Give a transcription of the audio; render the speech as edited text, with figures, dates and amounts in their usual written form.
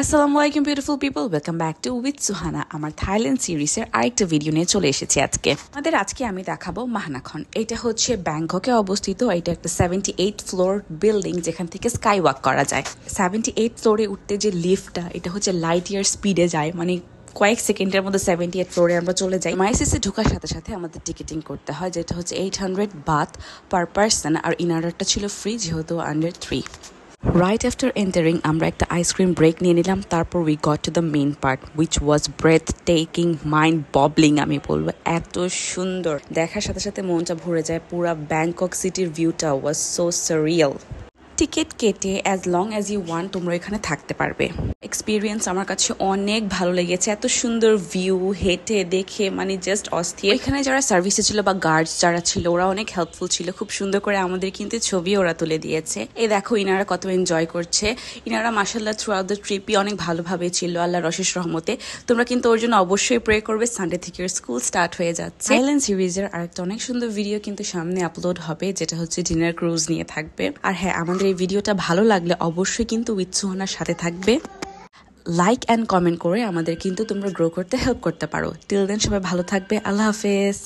আসসালামু আলাইকুম beautiful people, welcome back to with Suhana. আমার থাইল্যান্ড সিরিজের আরেকটা ভিডিও নিয়ে চলে এসেছি আজকে। আজকে আমি দেখাবো মাহনাখন। এটা হচ্ছে ব্যাংককে অবস্থিত। এটা একটা 78 ফ্লোর বিল্ডিং যেখান থেকে স্কাই ওয়াক করা যায়। 78 ফ্লোরে উঠতে যে লিফটটা, এটা হচ্ছে লাইট ইয়ার স্পিডে যায়, মানে কয়েক সেকেন্ডের মধ্যে 78 ফ্লোরে আমরা চলে যাই। মাইসিসে ঢোকার সাথে সাথে আমাদের টিকিটিং করতে হয়, যেটা হচ্ছে 800 বাথ পার পার্সন, আর ইনারটা ছিল ফ্রি যেহেতু আন্ডার 3। Right after entering, আমরা একটা আইসক্রিম ব্রেক নিয়ে নিলাম। তারপর we got to the main part, which was breathtaking, mind boggling। আমি বলবো এত সুন্দর, দেখার সাথে সাথে মনটা ভরে যায়। পুরা ব্যাংকক সিটির ভিউটা was so surreal। টিকিট কেটে as long as you want তোমরা এখানে থাকতে পারবে। এক্সপিরিয়েন্স আমার কাছে অনেক ভালো লেগেছে। এত সুন্দর ভিউ, হেঁটে দেখে মানে জাস্ট অস্থির। এখানে যারা সার্ভিসে ছিল বা গার্ডস যারা ছিল, ওরা অনেক হেল্পফুল ছিল। খুব সুন্দর করে আমাদের কিন্তু ছবি ওরা তুলে দিয়েছে। এই দেখো ইনারা কত এনজয় করছে। ইনারা মাশাআল্লাহ থ্রু আউট দ্য ট্রিপই অনেক ভালোভাবে ছিল, আল্লাহর অশেষ রহমতে। তোমরা কিন্তু ওর জন্য অবশ্যই প্রে করবে। সানডে থেকে স্কুল স্টার্ট হয়ে যাচ্ছে। থাইল্যান্ড সিরিজের আরেকটা অনেক সুন্দর ভিডিও কিন্তু সামনে আপলোড হবে, যেটা হচ্ছে ডিনার ক্রুজ নিয়ে থাকবে। আর হ্যাঁ, আমাদের এই ভিডিওটা ভালো লাগলে অবশ্যই কিন্তু উইথ সুহানার সাথে থাকবে। লাইক অ্যান্ড কমেন্ট করে আমাদের কিন্তু তোমরা গ্রো করতে হেল্প করতে পারো। টিল দেন সবাই ভালো থাকবে। আল্লাহ হাফেজ।